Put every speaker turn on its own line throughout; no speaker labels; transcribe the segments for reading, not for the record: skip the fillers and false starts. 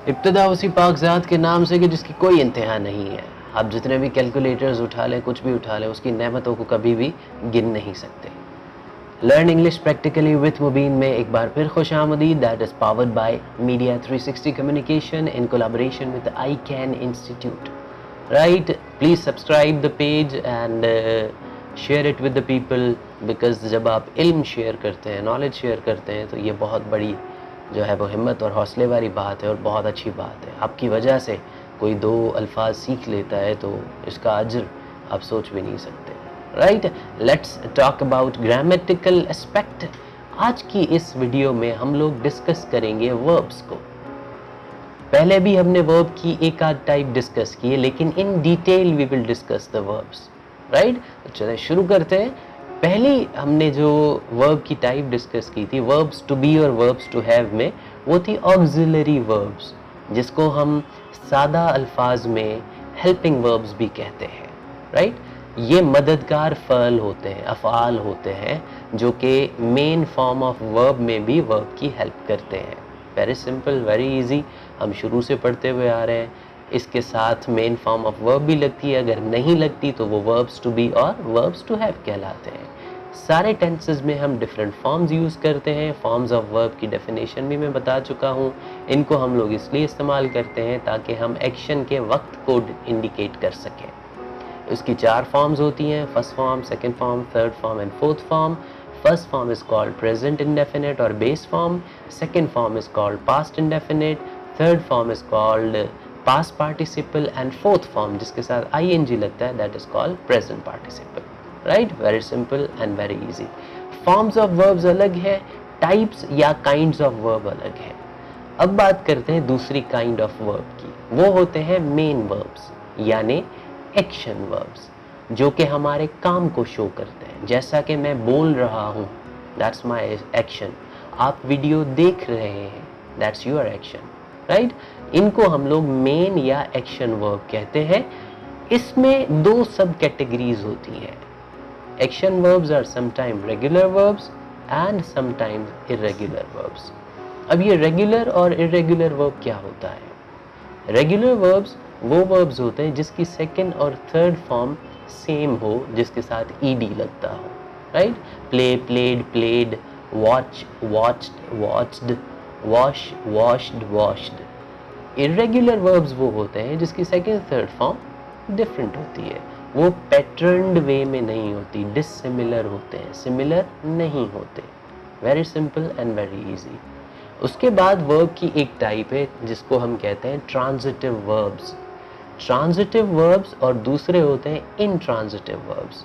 इब्तिदा उसी पाकज़ात के नाम से कि जिसकी कोई इंतहा नहीं है। आप जितने भी कैलकुलेटर्स उठा लें, कुछ भी उठा लें, उसकी नेमतों को कभी भी गिन नहीं सकते। Learn English practically with Mubeen में एक बार फिर खुशामदीद। That is powered by media 360 communication in collaboration with I can institute. Right, please subscribe the page and share it with the people, because जब आप इल्म शेयर करते हैं, नॉलेज शेयर करते हैं, तो ये बहुत बड़ी जो है वो हिम्मत और हौसले वाली बात है और बहुत अच्छी बात है। आपकी वजह से कोई 2 अल्फाज सीख लेता है तो इसका अज्र आप सोच भी नहीं सकते। Right, let's talk about grammatical aspect. आज की इस वीडियो में हम लोग डिस्कस करेंगे वर्ब्स को। पहले भी हमने वर्ब की एक आध टाइप डिस्कस की है, लेकिन in detail we will discuss the verbs. Right, तो चलिए शुरू करते हैं। पहली हमने जो वर्ब की टाइप डिस्कस की थी, वर्ब्स टू बी और वर्ब्स टू हैव में, वो थी ऑक्सिलरी वर्ब्स, जिसको हम सादा अल्फाज में हेल्पिंग वर्ब्स भी कहते हैं। राइट, ये मददगार फ़अल होते हैं, अफ़आल होते हैं, जो कि मेन फॉर्म ऑफ वर्ब में भी वर्ब की हेल्प करते हैं। वेरी सिंपल, वेरी इजी, हम शुरू से पढ़ते हुए आ रहे हैं। इसके साथ मेन फॉर्म ऑफ वर्ब भी लगती है, अगर नहीं लगती तो वो वर्ब्स टू बी और वर्ब्स टू हैव कहलाते हैं। सारे टेंसेस में हम डिफरेंट फॉर्म्स यूज़ करते हैं। फॉर्म्स ऑफ वर्ब की डेफिनेशन भी मैं बता चुका हूँ। इनको हम लोग इसलिए इस्तेमाल करते हैं ताकि हम एक्शन के वक्त को इंडिकेट कर सकें। इसकी 4 फॉर्म्स होती हैं, first form, second form, third form and fourth form. First form is called present indefinite or base form. Second form is called past indefinite. Third form is called past participle and fourth form जिसके साथ ing लगता है, that is called present participle. Right? Very simple and very easy. Forms of verbs अलग है, types या kinds of verb अलग है। अब बात करते हैं दूसरी kind of verb की। वो होते हैं main verbs यानी action verbs, जो कि हमारे काम को शो करते हैं। जैसा कि मैं बोल रहा हूँ, दैट्स माई एक्शन। आप वीडियो देख रहे हैं, दैट्स योर एक्शन। राइट, इनको हम लोग मेन या एक्शन वर्ब कहते हैं। इसमें 2 सब कैटेगरीज होती हैं। Action verbs are sometime regular verbs and sometimes irregular verbs. अब ये रेगुलर और इरेगुलर वर्ब क्या होता है? रेगुलर वर्ब्स वो वर्ब्स होते हैं जिसकी सेकंड और थर्ड फॉर्म सेम हो, जिसके साथ ईडी लगता हो। Right, play, played, played, watch, watched, watched, wash, washed, washed. Irregular verbs वो होते हैं जिसकी सेकंड थर्ड फॉर्म डिफरेंट होती है, वो पैटर्न्ड वे में नहीं होती, डिसिमिलर होते हैं, सिमिलर नहीं होते। Very simple and very easy. उसके बाद वर्ब की एक टाइप है जिसको हम कहते हैं ट्रांजिटिव वर्ब्स। ट्रांजिटिव वर्ब्स और दूसरे होते हैं इनट्रांजिटिव वर्ब्स।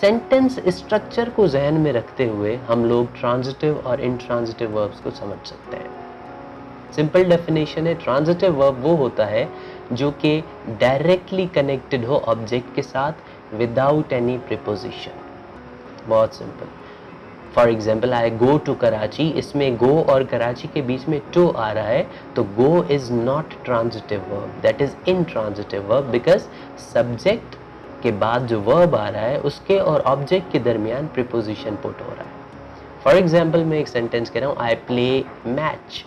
सेंटेंस स्ट्रक्चर को जहन में रखते हुए हम लोग ट्रांजिटिव और इनट्रांजिटिव वर्ब्स को समझ सकते हैं। सिंपल डेफिनेशन है, ट्रांजिटिव वर्ब वो होता है जो कि डायरेक्टली कनेक्टेड हो ऑब्जेक्ट के साथ विदाउट एनी प्रीपोजिशन। बहुत simple. For example, I go to Karachi, इसमें गो और कराची के बीच में टू आ रहा है, तो go is not transitive verb, that is intransitive verb, because subject के बाद जो वर्ब आ रहा है उसके और ऑब्जेक्ट के दरमियान प्रीपोजिशन पुट हो रहा है। फॉर एग्जाम्पल, मैं एक सेंटेंस कह रहा हूँ, I play match,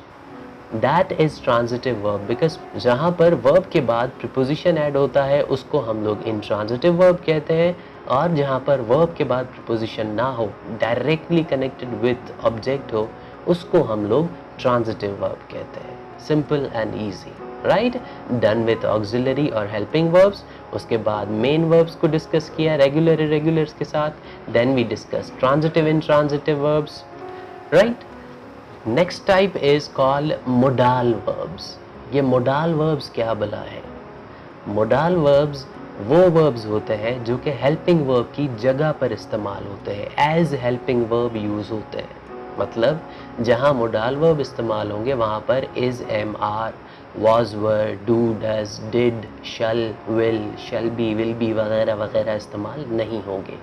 that is transitive verb, because जहाँ पर वर्ब के बाद प्रीपोजिशन ऐड होता है उसको हम लोग इनट्रांजिटिव वर्ब कहते हैं, और जहाँ पर वर्ब के बाद प्रीपोजिशन ना हो, डायरेक्टली कनेक्टेड विथ ऑब्जेक्ट हो, उसको हम लोग ट्रांजिटिव वर्ब कहते हैं। Simple and easy. Right, done with auxiliary और हेल्पिंग वर्ब्स। उसके बाद मेन वर्ब्स को डिस्कस किया रेगुलर इरेगुलर्स के साथ, then we discuss transitive intransitive verbs. Right, next type is called modal verbs. ये मोडाल वर्ब्स क्या भला है? मोडाल वर्ब्स वो वर्ब्स होते हैं जो कि हेल्पिंग वर्ब की जगह पर इस्तेमाल होते हैं, एज हेल्पिंग वर्ब यूज़ होते हैं। मतलब जहाँ मोडाल वर्ब इस्तेमाल होंगे वहाँ पर is, am, are, was, were, do, does, did, shall, will, shall be, will be वगैरह वगैरह इस्तेमाल नहीं होंगे।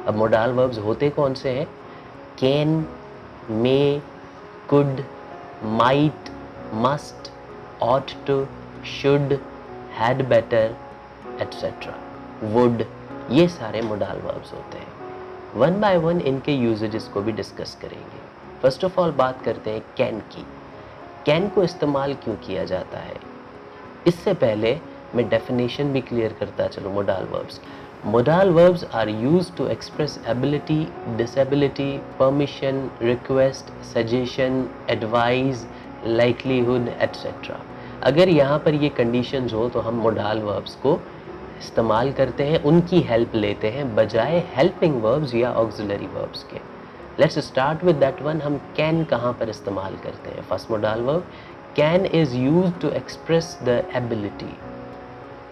अब मोडाल वर्ब्स होते कौन से हैं? Can, may, could, might, must, ought to, should, had better, etc. would, ये सारे मोडाल वर्ब्स होते हैं। वन बाय वन इनके यूजेजेस को भी डिस्कस करेंगे। फर्स्ट ऑफ ऑल बात करते हैं कैन की। कैन को इस्तेमाल क्यों किया जाता है? इससे पहले मैं डेफिनेशन भी क्लियर करता चलूँ मोडाल वर्ब्स की। Modal verbs are used to express ability, disability, permission, request, suggestion, advice, likelihood etcetera. अगर यहाँ पर ये कंडीशंस हो तो हम मोडाल वर्ब्स को इस्तेमाल करते हैं, उनकी हेल्प लेते हैं बजाय हेल्पिंग वर्ब्स या ऑक्सिलरी वर्ब्स के। Let's start with that one. हम कैन कहाँ पर इस्तेमाल करते हैं? First modal verb, can is used to express the ability.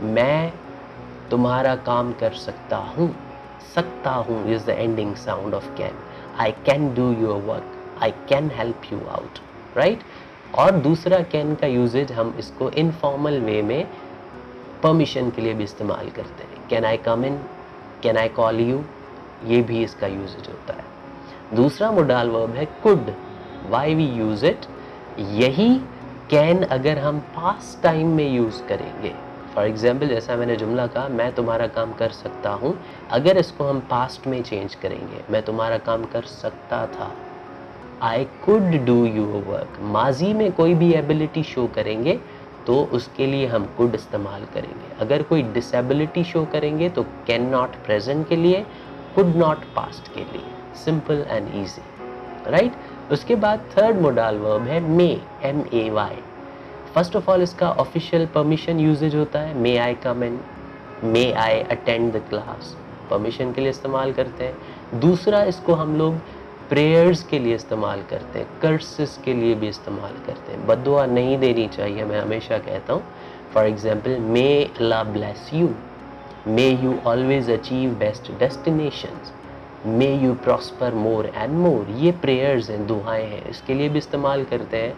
मैं तुम्हारा काम कर सकता हूँ। सकता हूँ is the ending sound of can. I can do your work, I can help you out, right. और दूसरा कैन का यूजेज हम इसको इनफॉर्मल वे में परमिशन के लिए भी इस्तेमाल करते हैं। Can I come in, can I call you, ये भी इसका यूजेज होता है। दूसरा मोडाल वर्ब है could. Why we use it? यही कैन अगर हम पास्ट टाइम में यूज करेंगे, फॉर एग्जाम्पल जैसा मैंने जुमला कहा, मैं तुम्हारा काम कर सकता हूँ, अगर इसको हम पास्ट में चेंज करेंगे, मैं तुम्हारा काम कर सकता था, I could do your work. माजी में कोई भी एबिलिटी शो करेंगे तो उसके लिए हम कुड इस्तेमाल करेंगे। अगर कोई डिसेबिलिटी शो करेंगे तो कैन नॉट प्रेजेंट के लिए, कुड नॉट पास्ट के लिए। Simple and easy, right. उसके बाद थर्ड मोडाल वर्ब है may, MAY। First of all इसका ऑफिशियल परमिशन यूजेज होता है, may I come in, may I attend the class, permission के लिए इस्तेमाल करते हैं। दूसरा इसको हम लोग प्रेयर्स के लिए इस्तेमाल करते हैं, कर्सेस के लिए भी इस्तेमाल करते हैं। बद्दुआ नहीं देनी चाहिए, मैं हमेशा कहता हूँ। For example, may Allah bless you, may you always achieve best destinations, may you prosper more and more. ये प्रेयर्स हैं, दुआएं हैं, इसके लिए भी इस्तेमाल करते हैं।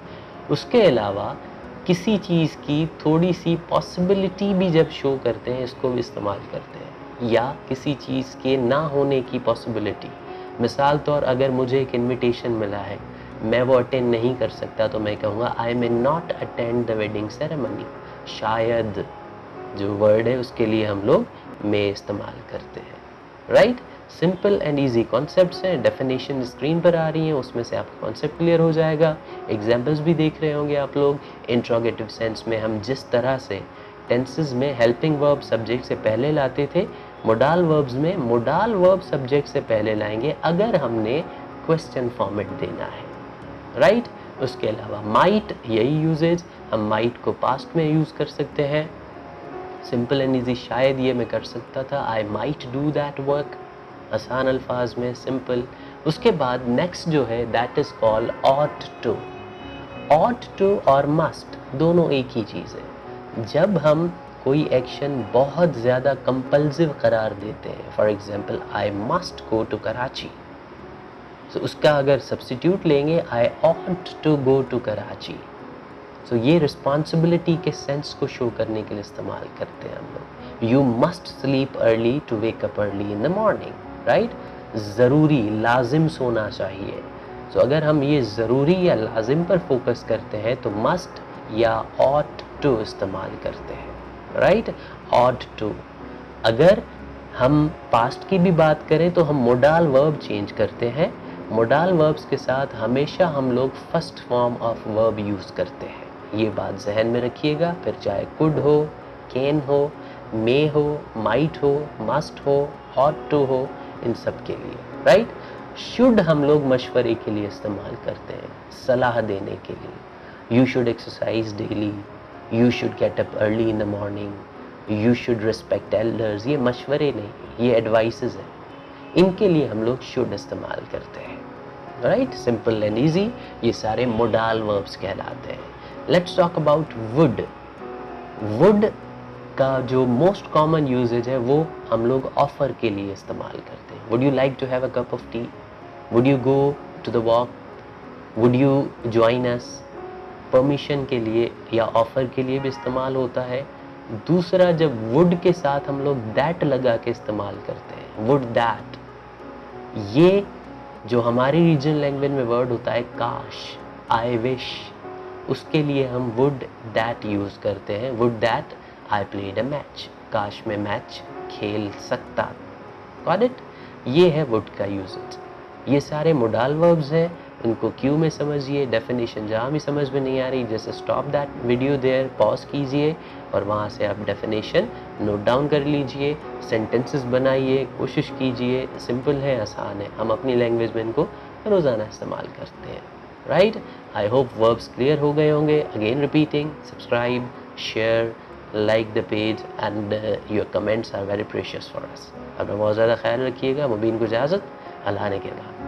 उसके अलावा किसी चीज़ की थोड़ी सी पॉसिबिलिटी भी जब शो करते हैं, इसको भी इस्तेमाल करते हैं। या किसी चीज़ के ना होने की पॉसिबिलिटी, मिसाल तौर अगर मुझे एक इनविटेशन मिला है, मैं वो अटेंड नहीं कर सकता, तो मैं कहूँगा I may not attend the wedding ceremony. शायद जो वर्ड है उसके लिए हम लोग मे इस्तेमाल करते हैं, right. Simple and easy concepts हैं। डेफिनेशन स्क्रीन पर आ रही हैं, उसमें से आपका कॉन्सेप्ट क्लियर हो जाएगा। एग्जाम्पल्स भी देख रहे होंगे आप लोग। इंट्रोगेटिव सेंस में हम जिस तरह से टेंसेस में हेल्पिंग वर्ब सब्जेक्ट से पहले लाते थे, मोडाल वर्ब्स में मोडाल वर्ब सब्जेक्ट से पहले लाएंगे अगर हमने क्वेश्चन फॉर्मेट देना है, राइट। उसके अलावा माइट, यही यूजेज, हम माइट को पास्ट में यूज़ कर सकते हैं। सिंपल एंड ईजी, शायद ये मैं कर सकता था, I might do that work, आसान अल्फाज में, सिंपल। उसके बाद नेक्स्ट जो है that is called ought to. Ought to और मस्ट दोनों एक ही चीज़ है। जब हम कोई एक्शन बहुत ज़्यादा कंपल्सिव करार देते हैं, for example I must go to Karachi, तो उसका अगर सब्स्टिट्यूट लेंगे I ought to go to Karachi, तो ये रिस्पॉन्सिबिलिटी के सेंस को शो करने के लिए इस्तेमाल करते हैं हम लोग। You must sleep early to wake up early in the morning, right. ज़रूरी, लाजिम सोना चाहिए। तो अगर हम ये ज़रूरी या लाजिम पर फोकस करते हैं तो मस्ट या ऑट टू इस्तेमाल करते हैं, राइट। Ought to. अगर हम पास्ट की भी बात करें तो हम मोडाल वर्ब चेंज करते हैं। मोडाल वर्ब्स के साथ हमेशा हम लोग first form of verb use करते हैं, ये बात जहन में रखिएगा। फिर चाहे कुड हो, कैन हो, मे हो, माइट हो, मस्ट हो, ऑट टू हो, इन सब के लिए, राइट। शुड हम लोग मशवरे के लिए इस्तेमाल करते हैं, सलाह देने के लिए। You should exercise daily, you should get up early in the morning, you should respect elders. ये मशवरे नहीं, ये एडवाइसेस हैं, इनके लिए हम लोग शुड इस्तेमाल करते हैं, राइट। सिंपल एंड ईजी, ये सारे मोडाल वर्ब्स कहलाते हैं। Let's talk about would. Would का जो मोस्ट कॉमन यूजेज है वो हम लोग ऑफर के लिए इस्तेमाल करते हैं। Would you like to have a cup of tea, would you go to the walk, would you join us. Permission के लिए या ऑफर के लिए भी इस्तेमाल होता है। दूसरा, जब वुड के साथ हम लोग दैट लगा के इस्तेमाल करते हैं, वुड दैट, ये जो हमारी रीजनल लैंग्वेज में वर्ड होता है काश, आई विश, उसके लिए हम वुड दैट यूज़ करते हैं। Would that I played a match, काश मैं मैच खेल सकता। Got it. ये है वुड का यूजेज। ये सारे मोडाल वर्ब्स हैं। उनको क्यू में समझिए, डेफिनेशन जहाँ भी समझ में नहीं आ रही जैसे stop that video there, pause कीजिए और वहाँ से आप डेफिनेशन नोट डाउन कर लीजिए, सेंटेंसेस बनाइए, कोशिश कीजिए। सिंपल है, आसान है, हम अपनी लैंग्वेज में इनको रोज़ाना इस्तेमाल करते हैं, right. I hope verbs clear हो गए होंगे। Again repeating, subscribe, share, like the page and your comments are very precious for us. अपना बहुत ज़्यादा ख्याल रखिएगा। मुबीन को इजाज़त, अल्लाह ने के बाद।